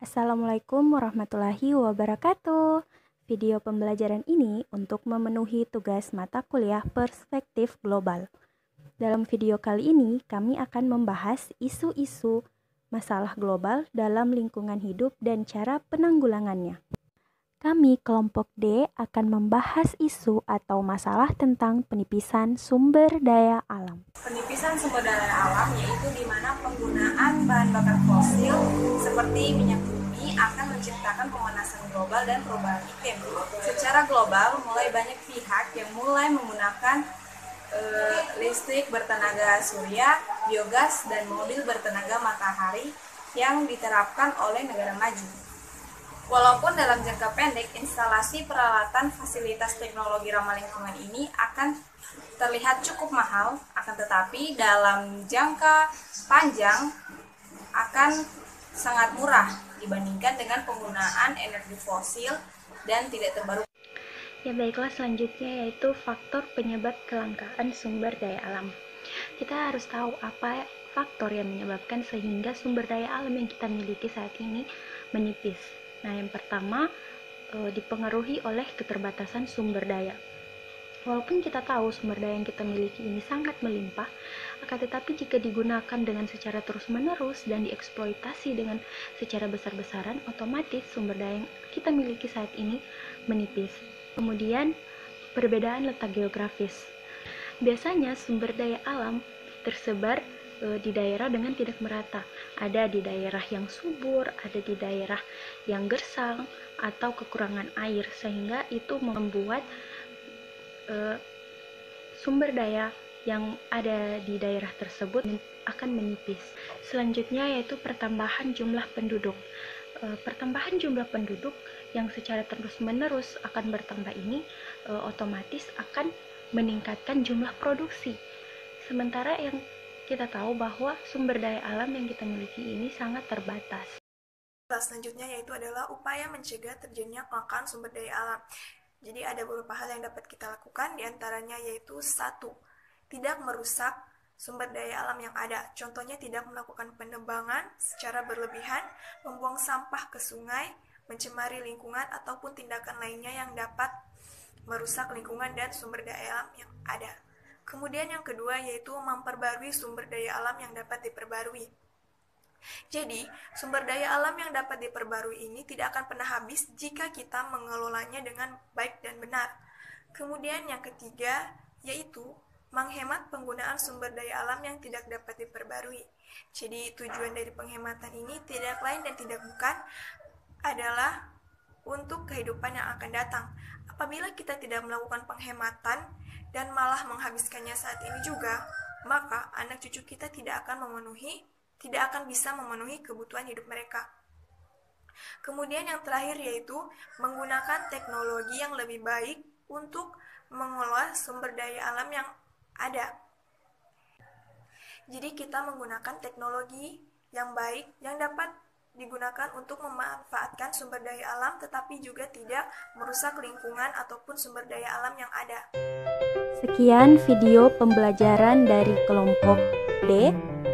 Assalamualaikum warahmatullahi wabarakatuh. Video pembelajaran ini untuk memenuhi tugas mata kuliah Perspektif Global. Dalam video kali ini, kami akan membahas isu-isu masalah global dalam lingkungan hidup dan cara penanggulangannya. Kami kelompok D akan membahas isu atau masalah tentang penipisan sumber daya alam. Penipisan sumber daya alam yaitu di mana penggunaan bahan bakar fosil seperti minyak bumi akan menciptakan pemanasan global dan perubahan iklim. Secara global, mulai banyak pihak yang mulai menggunakan listrik bertenaga surya, biogas, dan mobil bertenaga matahari yang diterapkan oleh negara maju. Walaupun dalam jangka pendek, instalasi peralatan fasilitas teknologi ramah lingkungan ini akan terlihat cukup mahal, akan tetapi dalam jangka panjang akan sangat murah dibandingkan dengan penggunaan energi fosil dan tidak terbarukan. Ya baiklah, selanjutnya yaitu faktor penyebab kelangkaan sumber daya alam. Kita harus tahu apa faktor yang menyebabkan sehingga sumber daya alam yang kita miliki saat ini menipis. Nah, yang pertama dipengaruhi oleh keterbatasan sumber daya. Walaupun kita tahu sumber daya yang kita miliki ini sangat melimpah, akan tetapi jika digunakan dengan secara terus-menerus dan dieksploitasi dengan secara besar-besaran, otomatis sumber daya yang kita miliki saat ini menipis. Kemudian, perbedaan letak geografis. Biasanya sumber daya alam tersebar di daerah dengan tidak merata. Ada di daerah yang subur, ada di daerah yang gersang atau kekurangan air, sehingga itu membuat sumber daya yang ada di daerah tersebut akan menipis. Selanjutnya yaitu pertambahan jumlah penduduk. Pertambahan jumlah penduduk yang secara terus-menerus akan bertambah ini otomatis akan meningkatkan jumlah produksi. Sementara yang kita tahu bahwa sumber daya alam yang kita miliki ini sangat terbatas. Selanjutnya yaitu adalah upaya mencegah terjadinya kelangkaan sumber daya alam. Jadi ada beberapa hal yang dapat kita lakukan, diantaranya yaitu 1. Tidak merusak sumber daya alam yang ada. Contohnya tidak melakukan penebangan secara berlebihan, membuang sampah ke sungai, mencemari lingkungan, ataupun tindakan lainnya yang dapat merusak lingkungan dan sumber daya alam yang ada. Kemudian yang kedua yaitu memperbarui sumber daya alam yang dapat diperbarui. Jadi, sumber daya alam yang dapat diperbarui ini tidak akan pernah habis jika kita mengelolanya dengan baik dan benar. Kemudian yang ketiga yaitu menghemat penggunaan sumber daya alam yang tidak dapat diperbarui. Jadi, tujuan dari penghematan ini tidak lain dan tidak bukan adalah untuk kehidupan yang akan datang. Apabila kita tidak melakukan penghematan dan malah menghabiskannya saat ini juga, maka anak cucu kita tidak akan bisa memenuhi kebutuhan hidup mereka. Kemudian yang terakhir yaitu menggunakan teknologi yang lebih baik untuk mengelola sumber daya alam yang ada. Jadi kita menggunakan teknologi yang baik yang dapat digunakan untuk memanfaatkan sumber daya alam tetapi juga tidak merusak lingkungan ataupun sumber daya alam yang ada. Sekian video pembelajaran dari kelompok D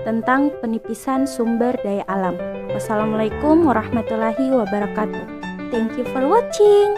tentang penipisan sumber daya alam. Wassalamualaikum warahmatullahi wabarakatuh. Thank you for watching.